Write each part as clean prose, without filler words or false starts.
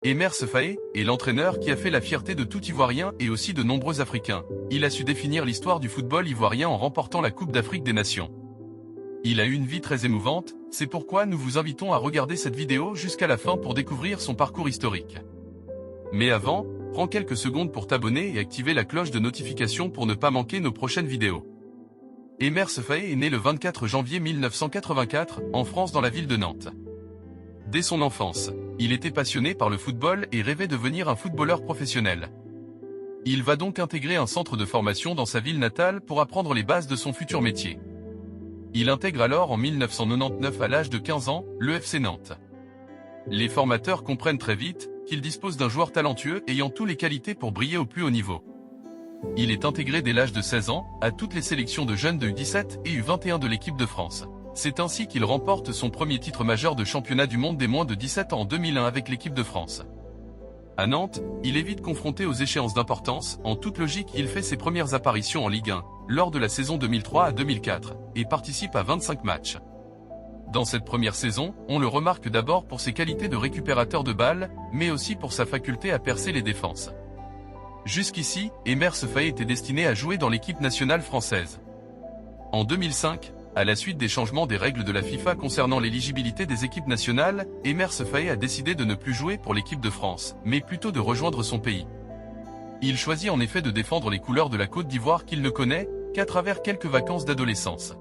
Emer Sefaé est l'entraîneur qui a fait la fierté de tout Ivoirien et aussi de nombreux Africains. Il a su définir l'histoire du football ivoirien en remportant la Coupe d'Afrique des Nations. Il a eu une vie très émouvante, c'est pourquoi nous vous invitons à regarder cette vidéo jusqu'à la fin pour découvrir son parcours historique. Mais avant, prends quelques secondes pour t'abonner et activer la cloche de notification pour ne pas manquer nos prochaines vidéos. Emer Sefaé est né le 24 janvier 1984, en France dans la ville de Nantes. Dès son enfance, il était passionné par le football et rêvait de devenir un footballeur professionnel. Il va donc intégrer un centre de formation dans sa ville natale pour apprendre les bases de son futur métier. Il intègre alors en 1999 à l'âge de 15 ans, le FC Nantes. Les formateurs comprennent très vite qu'il dispose d'un joueur talentueux ayant toutes les qualités pour briller au plus haut niveau. Il est intégré dès l'âge de 16 ans à toutes les sélections de jeunes de U17 et U21 de l'équipe de France. C'est ainsi qu'il remporte son premier titre majeur de championnat du monde des moins de 17 ans en 2001 avec l'équipe de France. À Nantes, il est vite confronté aux échéances d'importance. En toute logique, il fait ses premières apparitions en Ligue 1, lors de la saison 2003 à 2004, et participe à 25 matchs. Dans cette première saison, on le remarque d'abord pour ses qualités de récupérateur de balles, mais aussi pour sa faculté à percer les défenses. Jusqu'ici, Emer Sefaé était destiné à jouer dans l'équipe nationale française. En 2005, à la suite des changements des règles de la FIFA concernant l'éligibilité des équipes nationales, Emer Sefaé a décidé de ne plus jouer pour l'équipe de France, mais plutôt de rejoindre son pays. Il choisit en effet de défendre les couleurs de la Côte d'Ivoire qu'il ne connaît qu'à travers quelques vacances d'adolescence.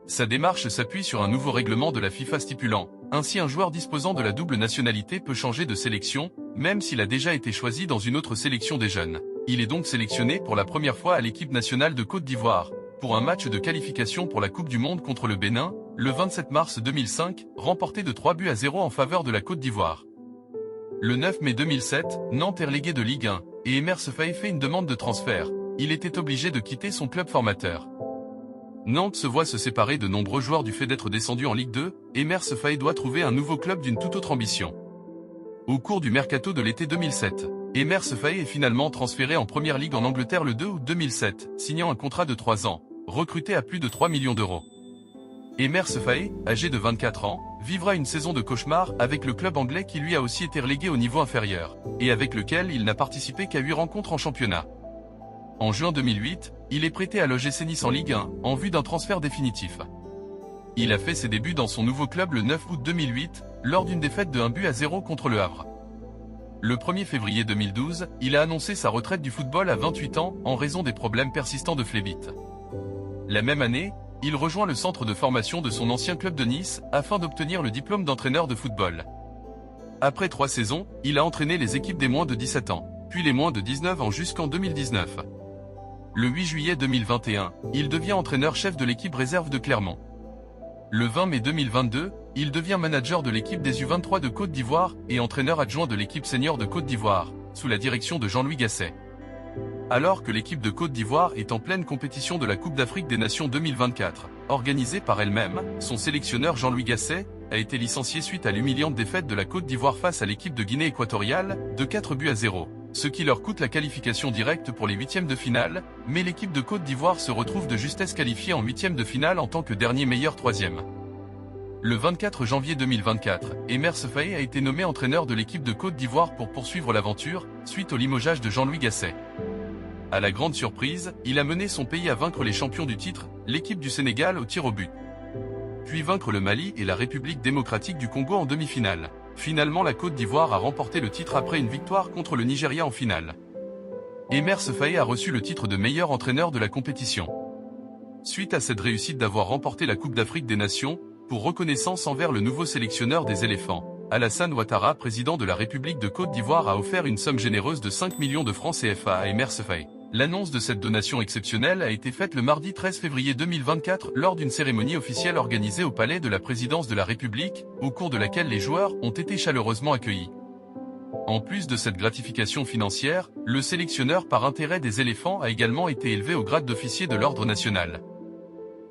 Sa démarche s'appuie sur un nouveau règlement de la FIFA stipulant, ainsi un joueur disposant de la double nationalité peut changer de sélection, même s'il a déjà été choisi dans une autre sélection des jeunes. Il est donc sélectionné pour la première fois à l'équipe nationale de Côte d'Ivoire, pour un match de qualification pour la Coupe du Monde contre le Bénin, le 27 mars 2005, remporté de 3-0 en faveur de la Côte d'Ivoire. Le 9 mai 2007, Nantes est relégué de Ligue 1, et Emer Sefaé fait une demande de transfert. Il était obligé de quitter son club formateur. Nantes se voit se séparer de nombreux joueurs du fait d'être descendu en Ligue 2, Emer Sefaé doit trouver un nouveau club d'une toute autre ambition. Au cours du mercato de l'été 2007, Emer Sefaé est finalement transféré en Première Ligue en Angleterre le 2 août 2007, signant un contrat de 3 ans, recruté à plus de 3 millions d'euros. Emer Sefaé, âgé de 24 ans, vivra une saison de cauchemar avec le club anglais qui lui a aussi été relégué au niveau inférieur, et avec lequel il n'a participé qu'à 8 rencontres en championnat. En juin 2008, il est prêté à l'OGC Nice en Ligue 1, en vue d'un transfert définitif. Il a fait ses débuts dans son nouveau club le 9 août 2008, lors d'une défaite de 1-0 contre le Havre. Le 1er février 2012, il a annoncé sa retraite du football à 28 ans, en raison des problèmes persistants de phlébite. La même année, il rejoint le centre de formation de son ancien club de Nice, afin d'obtenir le diplôme d'entraîneur de football. Après 3 saisons, il a entraîné les équipes des moins de 17 ans, puis les moins de 19 ans jusqu'en 2019. Le 8 juillet 2021, il devient entraîneur-chef de l'équipe réserve de Clermont. Le 20 mai 2022, il devient manager de l'équipe des U23 de Côte d'Ivoire et entraîneur adjoint de l'équipe senior de Côte d'Ivoire, sous la direction de Jean-Louis Gasset. Alors que l'équipe de Côte d'Ivoire est en pleine compétition de la Coupe d'Afrique des Nations 2024, organisée par elle-même, son sélectionneur Jean-Louis Gasset a été licencié suite à l'humiliante défaite de la Côte d'Ivoire face à l'équipe de Guinée équatoriale, de 4-0, ce qui leur coûte la qualification directe pour les huitièmes de finale, mais l'équipe de Côte d'Ivoire se retrouve de justesse qualifiée en huitièmes de finale en tant que dernier meilleur troisième. Le 24 janvier 2024, Emer Sefaé a été nommé entraîneur de l'équipe de Côte d'Ivoire pour poursuivre l'aventure, suite au limogeage de Jean-Louis Gasset. À la grande surprise, il a mené son pays à vaincre les champions du titre, l'équipe du Sénégal au tir au but. Puis vaincre le Mali et la République démocratique du Congo en demi-finale. Finalement la Côte d'Ivoire a remporté le titre après une victoire contre le Nigeria en finale. Emer Sefaé a reçu le titre de meilleur entraîneur de la compétition. Suite à cette réussite d'avoir remporté la Coupe d'Afrique des Nations, pour reconnaissance envers le nouveau sélectionneur des éléphants, Alassane Ouattara, président de la République de Côte d'Ivoire, a offert une somme généreuse de 5 millions de francs CFA à Emer Sefaé. L'annonce de cette donation exceptionnelle a été faite le mardi 13 février 2024 lors d'une cérémonie officielle organisée au palais de la présidence de la République, au cours de laquelle les joueurs ont été chaleureusement accueillis. En plus de cette gratification financière, le sélectionneur par intérêt des éléphants a également été élevé au grade d'officier de l'ordre national.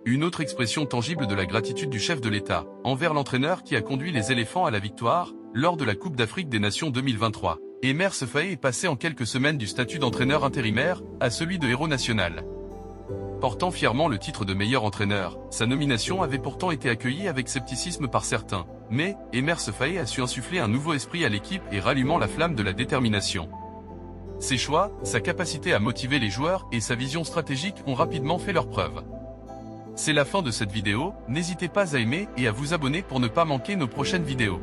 Une autre expression tangible de la gratitude du chef de l'État, envers l'entraîneur qui a conduit les éléphants à la victoire, lors de la Coupe d'Afrique des Nations 2023. Emer Sefaé est passé en quelques semaines du statut d'entraîneur intérimaire, à celui de héros national. Portant fièrement le titre de meilleur entraîneur, sa nomination avait pourtant été accueillie avec scepticisme par certains. Mais, Emer Sefai a su insuffler un nouveau esprit à l'équipe et rallumant la flamme de la détermination. Ses choix, sa capacité à motiver les joueurs et sa vision stratégique ont rapidement fait leurs preuves. C'est la fin de cette vidéo, n'hésitez pas à aimer et à vous abonner pour ne pas manquer nos prochaines vidéos.